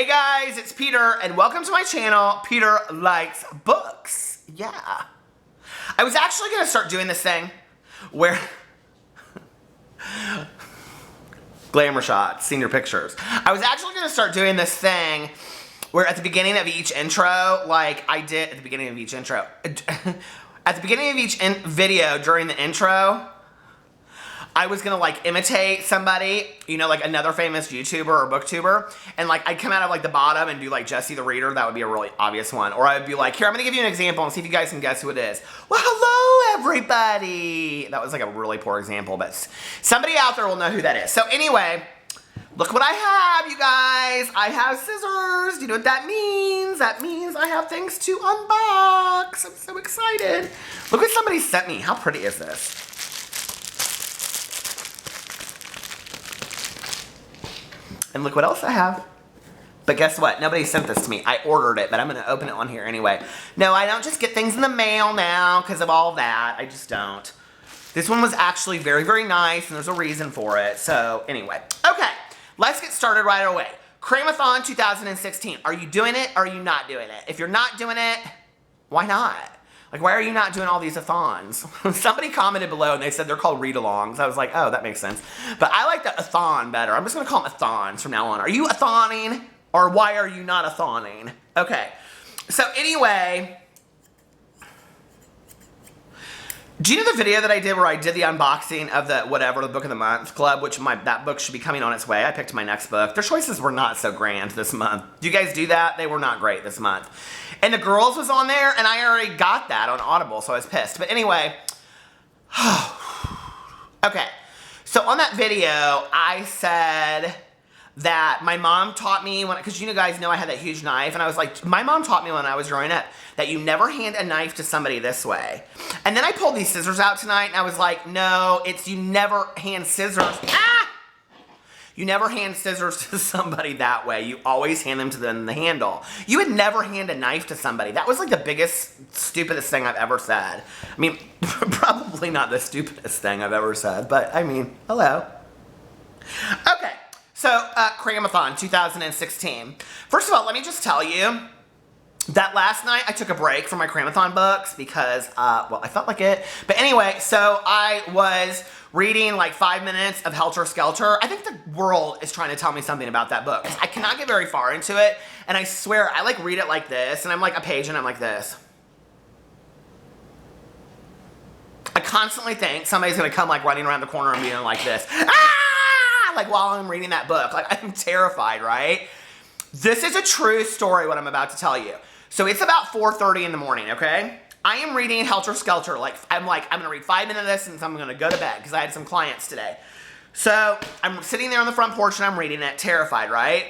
Hey guys, it's Peter, and welcome to my channel, Peter Likes Books. Yeah. I was actually going to start doing this thing where... Glamour shots, senior pictures. I was actually going to start doing this thing where at the beginning of each intro, like I did at the beginning of each intro, at the beginning of each video during the intro, I was gonna like imitate somebody, you know, like another famous YouTuber or booktuber, and like I'd come out of like the bottom and do like Jesse the Reader. That would be a really obvious one. Or I'd be like, here, I'm gonna give you an example and see if you guys can guess who it is. Well, hello everybody. That was like a really poor example, but somebody out there will know who that is. So anyway, look what I have, you guys. I have scissors. Do you know what that means? That means I have things to unbox. I'm so excited. Look what somebody sent me. How pretty is this? And look what else I have. But guess what? Nobody sent this to me. I ordered it, but I'm going to open it on here anyway. No, I don't just get things in the mail now because of all that. I just don't. This one was actually very, very nice, and there's a reason for it. So anyway. Okay, let's get started right away. Cramathon 2016. Are you doing it or are you not doing it? If you're not doing it, why not? Like, why are you not doing all these a-thons? Somebody commented below and they said they're called read-alongs. I was like, oh, that makes sense. But I like the a-thon better. I'm just going to call them a-thons from now on. Are you a-thoning? Or why are you not a-thoning? Okay. So anyway, do you know the video that I did where I did the unboxing of the the Book of the Month Club, which that book should be coming on its way. I picked my next book. Their choices were not so grand this month. Do you guys do that? They were not great this month. And The Girls was on there, and I already got that on Audible, so I was pissed. But anyway, okay. So on that video, I said that my mom taught me, because you guys know I had that huge knife, and I was like, my mom taught me when I was growing up that you never hand a knife to somebody this way. And then I pulled these scissors out tonight, and I was like, no, it's you never hand scissors. Ah! You never hand scissors to somebody that way. You always hand them to them the handle. You would never hand a knife to somebody. That was like the biggest, stupidest thing I've ever said. I mean, probably not the stupidest thing I've ever said, but I mean, hello. Okay, so Cramathon 2016. First of all, let me just tell you that last night I took a break from my Cramathon books because, well, I felt like it. But anyway, so I was reading like 5 minutes of Helter Skelter. I think the world is trying to tell me something about that book. I cannot get very far into it, and I swear, I like read it like this, and I'm like a page, and I'm like this. I constantly think somebody's gonna come like running around the corner and being like this. Ah! Like while I'm reading that book. Like I'm terrified, right? This is a true story, what I'm about to tell you. So it's about 4:30 in the morning, okay? I am reading Helter Skelter. I'm gonna read 5 minutes of this and I'm gonna go to bed because I had some clients today. So I'm sitting there on the front porch and I'm reading it, terrified, right?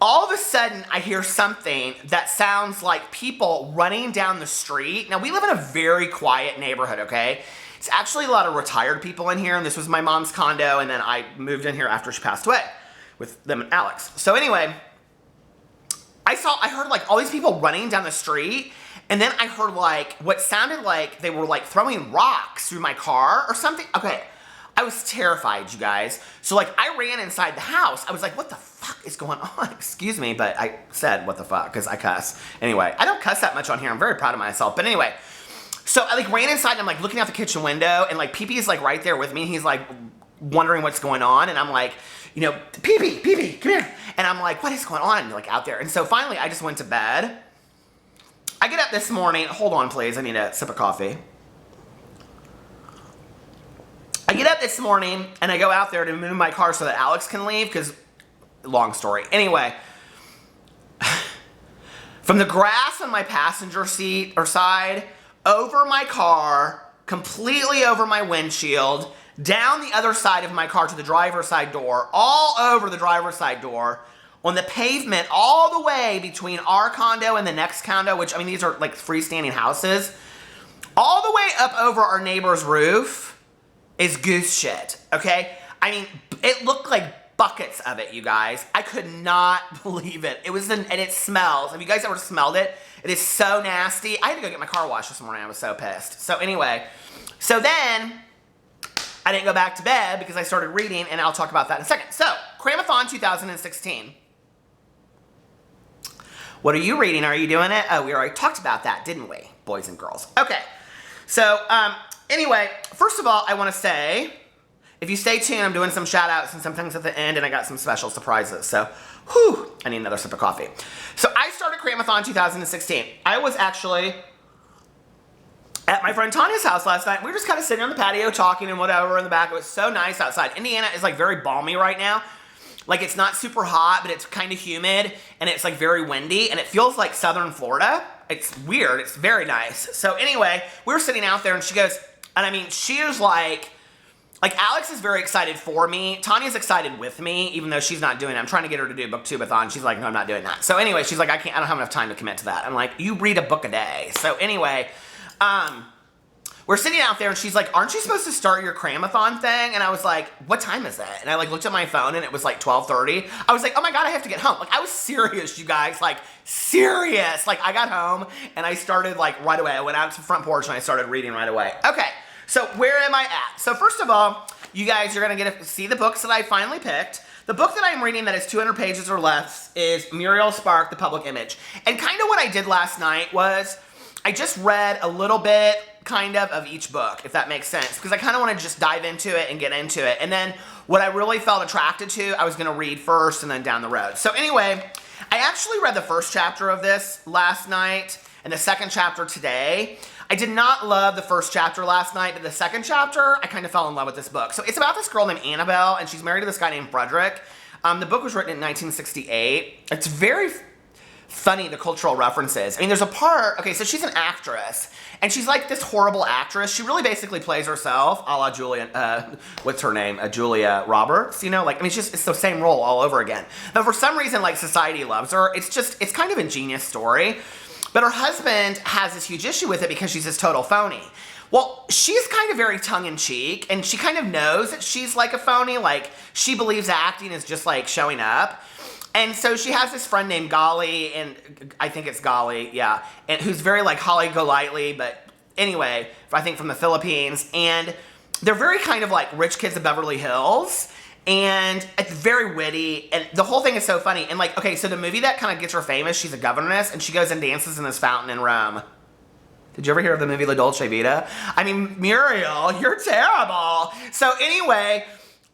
All of a sudden, I hear something that sounds like people running down the street. Now, we live in a very quiet neighborhood, okay? It's actually a lot of retired people in here, and this was my mom's condo, and then I moved in here after she passed away with them and Alex. So anyway, I heard like all these people running down the street, and then I heard like what sounded like they were like throwing rocks through my car or something. Okay, I was terrified, you guys. So like I ran inside the house. I was like, what the fuck is going on? Excuse me, but I said what the fuck because I cuss. Anyway, I don't cuss that much on here. I'm very proud of myself. But anyway, so I like ran inside and I'm like looking out the kitchen window, and like Pee-Pee is like right there with me. He's like wondering what's going on, and I'm like, you know, Pee-Pee, come here. And I'm like, what is going on? Like out there. And so finally I just went to bed. I get up this morning. Hold on, please. I need a sip of coffee. I get up this morning and I go out there to move my car so that Alex can leave because, long story. Anyway, from the grass on my passenger seat or side, over my car, completely over my windshield, down the other side of my car to the driver's side door, all over the driver's side door, on the pavement, all the way between our condo and the next condo, which, I mean, these are like freestanding houses, all the way up over our neighbor's roof is goose shit, okay? I mean, it looked like buckets of it, you guys. I could not believe it. And it smells. Have you guys ever smelled it? It is so nasty. I had to go get my car washed this morning. I was so pissed. So anyway, so then I didn't go back to bed because I started reading, and I'll talk about that in a second. So, Cramathon 2016. What are you reading? Are you doing it? Oh, we already talked about that, didn't we? Boys and girls. Okay. So, anyway, first of all, I want to say, if you stay tuned, I'm doing some shout outs and some things at the end, and I got some special surprises. So, whew, I need another sip of coffee. So, I started Cramathon 2016. I was actually at my friend Tanya's house last night. We were just kind of sitting on the patio talking and whatever in the back. It was so nice outside. Indiana is like very balmy right now. Like, it's not super hot, but it's kind of humid, and it's like very windy, and it feels like southern Florida. It's weird. It's very nice. So anyway, we were sitting out there, and she goes, and I mean, she is like Alex is very excited for me. Tanya's excited with me, even though she's not doing it. I'm trying to get her to do booktubeathon. She's like, no, I'm not doing that. So anyway, she's like, I don't have enough time to commit to that. I'm like, you read a book a day. So anyway, we're sitting out there, and she's like, aren't you supposed to start your Cramathon thing? And I was like, what time is it? And I like looked at my phone, and it was like 12:30. I was like, oh my God, I have to get home. Like, I was serious, you guys, like serious. Like, I got home, and I started like right away. I went out to the front porch, and I started reading right away. Okay, so where am I at? So first of all, you guys are gonna get to see the books that I finally picked. The book that I'm reading that is 200 pages or less is Muriel Spark, The Public Image. And kind of what I did last night was I just read a little bit kind of each book, if that makes sense, because I kind of want to just dive into it and get into it. And then what I really felt attracted to, I was going to read first and then down the road. So anyway, I actually read the first chapter of this last night and the second chapter today. I did not love the first chapter last night, but the second chapter, I kind of fell in love with this book. So it's about this girl named Annabelle, and she's married to this guy named Frederick. The book was written in 1968. It's very funny, the cultural references. I mean, there's a part, okay, so she's an actress, and she's like this horrible actress. She really basically plays herself, a la Julia, what's her name? Julia Roberts, you know? Like, I mean, it's the same role all over again. But for some reason, like, society loves her. It's kind of an ingenious story. But her husband has this huge issue with it because she's this total phony. Well, she's kind of very tongue-in-cheek, and she kind of knows that she's like a phony. Like, she believes acting is just like showing up. And so she has this friend named Golly, and I think it's Golly, yeah, and who's very like Holly Golightly, but anyway, I think from the Philippines. And they're very kind of like rich kids of Beverly Hills, and it's very witty, and the whole thing is so funny. And like, okay, so the movie that kind of gets her famous, she's a governess, and she goes and dances in this fountain in Rome. Did you ever hear of the movie La Dolce Vita? I mean, Muriel, you're terrible. So anyway,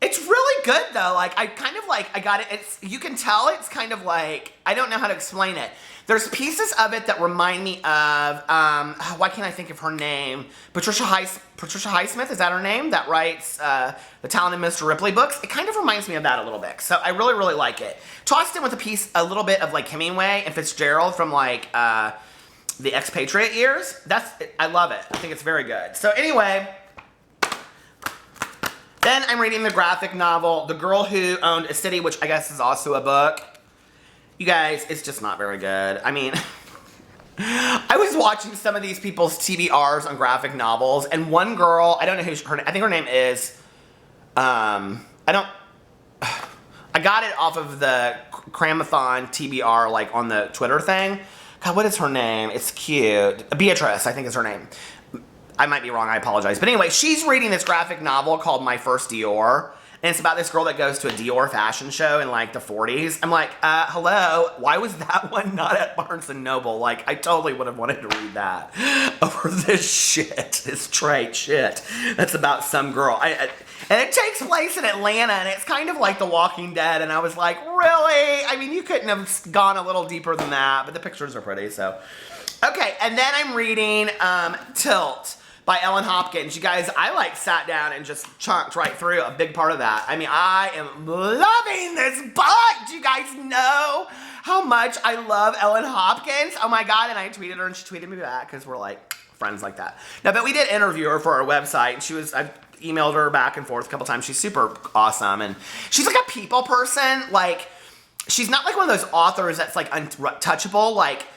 it's really good though. Like, I kind of like, I got it. You can tell it's kind of like, I don't know how to explain it. There's pieces of it that remind me of, why can't I think of her name? Patricia Highsmith, is that her name? That writes the Talented Mr. Ripley books. It kind of reminds me of that a little bit. So I really, really like it. Tossed in with a little bit of like Hemingway and Fitzgerald from like the Expatriate years. I love it. I think it's very good. So anyway, then I'm reading the graphic novel, The Girl Who Owned a City, which I guess is also a book. You guys, it's just not very good. I mean, I was watching some of these people's TBRs on graphic novels, and one girl, I don't know who I think her name is, I got it off of the Cramathon TBR, like on the Twitter thing. God, what is her name? It's cute. Beatrice, I think is her name. I might be wrong, I apologize. But anyway, she's reading this graphic novel called My First Dior. And it's about this girl that goes to a Dior fashion show in like the 40s. I'm like, hello, why was that one not at Barnes & Noble? Like, I totally would have wanted to read that over this shit, this trite shit that's about some girl. And it takes place in Atlanta, and it's kind of like The Walking Dead. And I was like, really? I mean, you couldn't have gone a little deeper than that, but the pictures are pretty, so. Okay, and then I'm reading Tilt by Ellen Hopkins. You guys, I like sat down and just chunked right through a big part of that. I mean, I am loving this book. Do you guys know how much I love Ellen Hopkins? Oh my God, and I tweeted her and she tweeted me back because we're like friends like that. No, but we did interview her for our website, and I emailed her back and forth a couple times. She's super awesome, and she's like a people person. Like, she's not like one of those authors that's like untouchable. Like,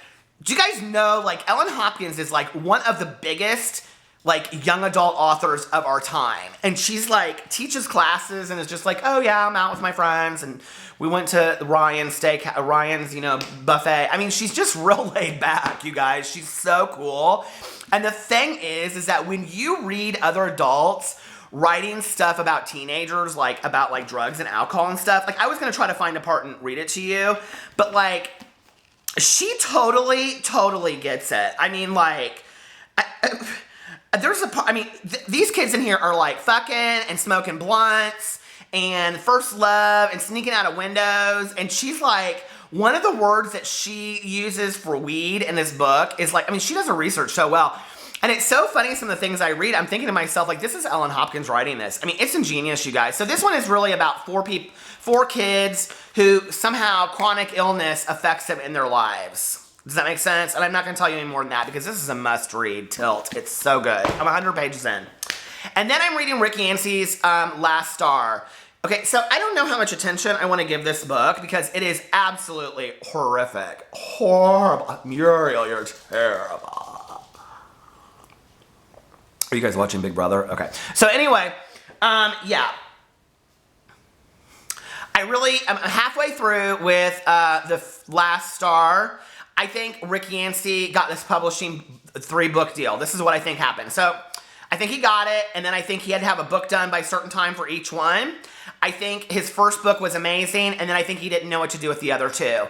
do you guys know, like, Ellen Hopkins is like one of the biggest like young adult authors of our time. And she's like, teaches classes and is just like, oh yeah, I'm out with my friends and we went to Ryan's buffet. I mean, she's just real laid back, you guys. She's so cool. And the thing is that when you read other adults writing stuff about teenagers, like about like drugs and alcohol and stuff, like I was gonna try to find a part and read it to you, but like, she totally gets it. I mean, like, these kids in here are like fucking and smoking blunts and first love and sneaking out of windows. And she's like, one of the words that she uses for weed in this book is like, I mean, she does her research so well. And it's so funny, some of the things I read, I'm thinking to myself, like, this is Ellen Hopkins writing this. I mean, it's ingenious, you guys. So this one is really about four kids who somehow chronic illness affects them in their lives. Does that make sense? And I'm not going to tell you any more than that because this is a must-read tilt. It's so good. I'm 100 pages in. And then I'm reading Rick Yancey's Last Star. Okay, so I don't know how much attention I want to give this book because it is absolutely horrific. Horrible. Muriel, you're terrible. Are you guys watching Big Brother? Okay. So anyway, yeah. I'm halfway through with the Last Star. I think Rick Yancey got this publishing 3-book deal. This is what I think happened. So I think he got it, and then I think he had to have a book done by a certain time for each one. I think his first book was amazing, and then I think he didn't know what to do with the other 2.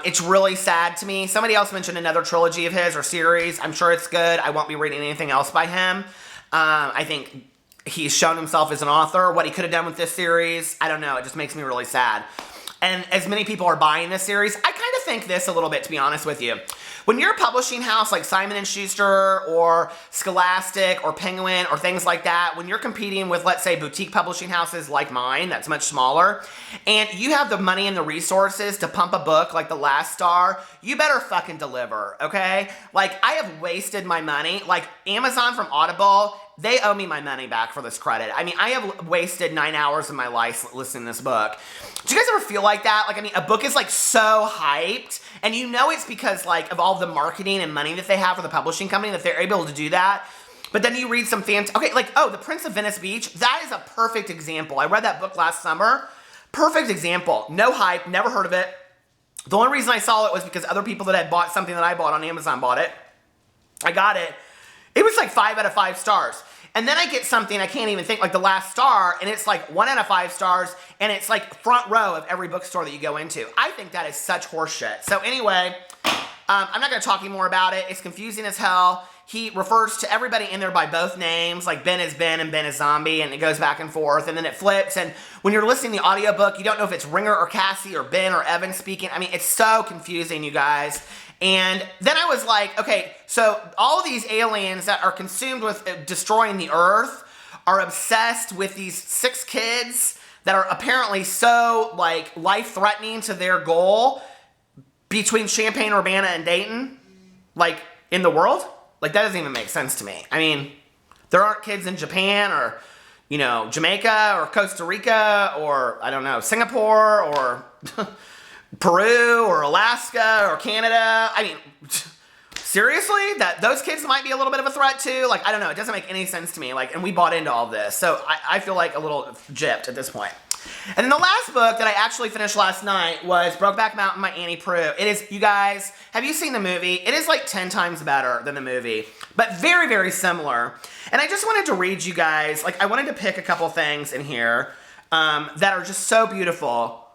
It's really sad to me. Somebody else mentioned another trilogy of his or series. I'm sure it's good. I won't be reading anything else by him. I think he's shown himself as an author. What he could have done with this series, I don't know. It just makes me really sad. And as many people are buying this series, I kind of think this a little bit, to be honest with you. When you're a publishing house like Simon & Schuster or Scholastic or Penguin or things like that, when you're competing with, let's say, boutique publishing houses like mine, that's much smaller, and you have the money and the resources to pump a book like The Last Star, you better fucking deliver, okay? Like, I have wasted my money. Like, Amazon from Audible, they owe me my money back for this credit. I mean, I have wasted 9 hours of my life listening to this book. Do you guys ever feel like that? Like, I mean, a book is like so hyped, and you know it's because like of all the marketing and money that they have for the publishing company that they're able to do that. But then you read some okay, like, oh, The Prince of Venice Beach, that is a perfect example. I read that book last summer. Perfect example. No hype, never heard of it. The only reason I saw it was because other people that had bought something that I bought on Amazon bought it. I got it. It was like 5 out of 5 stars. And then I get something I can't even think, like The Last Star, and it's like 1 out of 5 stars, and it's like front row of every bookstore that you go into. I think that is such horseshit. So anyway, I'm not going to talk anymore about it. It's confusing as hell. He refers to everybody in there by both names, like Ben is Ben and Ben is Zombie, and it goes back and forth, and then it flips, and when you're listening to the audiobook, you don't know if it's Ringer or Cassie or Ben or Evan speaking. I mean, it's so confusing, you guys. And then I was like, okay, so all these aliens that are consumed with destroying the earth are obsessed with these 6 kids that are apparently so, like, life-threatening to their goal between Champaign, Urbana, and Dayton, like, in the world? Like, that doesn't even make sense to me. I mean, there aren't kids in Japan or, you know, Jamaica or Costa Rica or, I don't know, Singapore or Peru or Alaska or Canada. I mean, seriously? Those kids might be a little bit of a threat too? Like, I don't know. It doesn't make any sense to me. Like, and we bought into all this. So I feel like a little gypped at this point. And then the last book that I actually finished last night was Brokeback Mountain by Annie Proulx. It is, you guys, have you seen the movie? It is like 10 times better than the movie, but very, very similar. And I just wanted to read you guys, like, I wanted to pick a couple things in here that are just so beautiful.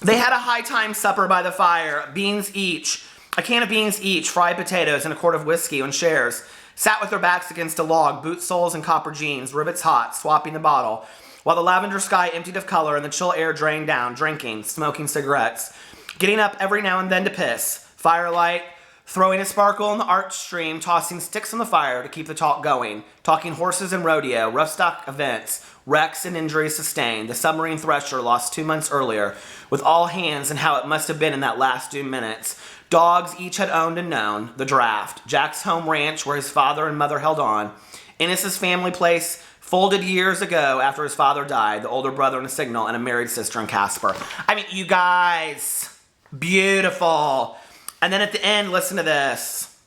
They had a high time supper by the fire, beans each, a can of beans each, fried potatoes, and a quart of whiskey on shares. Sat with their backs against a log, boot soles and copper jeans, rivets hot, swapping the bottle, while the lavender sky emptied of color and the chill air drained down, drinking, smoking cigarettes, getting up every now and then to piss, firelight, throwing a sparkle in the arch stream, tossing sticks on the fire to keep the talk going, talking horses and rodeo, rough stock events, wrecks and injuries sustained, the submarine thresher lost 2 months earlier, with all hands and how it must have been in that last 2 minutes. Dogs each had owned and known, the draft, Jack's home ranch where his father and mother held on, Ennis's family place, folded years ago after his father died, the older brother in a signal, and a married sister in Casper. I mean, you guys, beautiful. And then at the end, listen to this.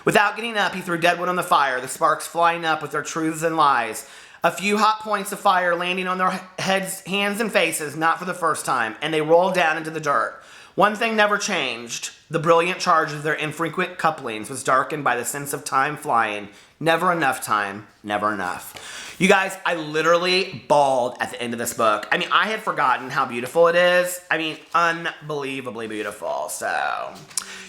Without getting up, he threw deadwood on the fire, the sparks flying up with their truths and lies. A few hot points of fire landing on their heads, hands and faces, not for the first time, and they rolled down into the dirt. One thing never changed. The brilliant charge of their infrequent couplings was darkened by the sense of time flying. Never enough time, never enough. You guys, I literally bawled at the end of this book. I mean, I had forgotten how beautiful it is. I mean, unbelievably beautiful. So,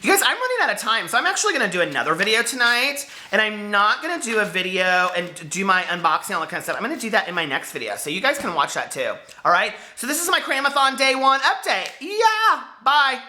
you guys, I'm running out of time. So I'm actually going to do another video tonight. And I'm not going to do a video and do my unboxing, all that kind of stuff. I'm going to do that in my next video. So you guys can watch that too. All right? So this is my Cramathon Day 1 update. Yeah! Bye!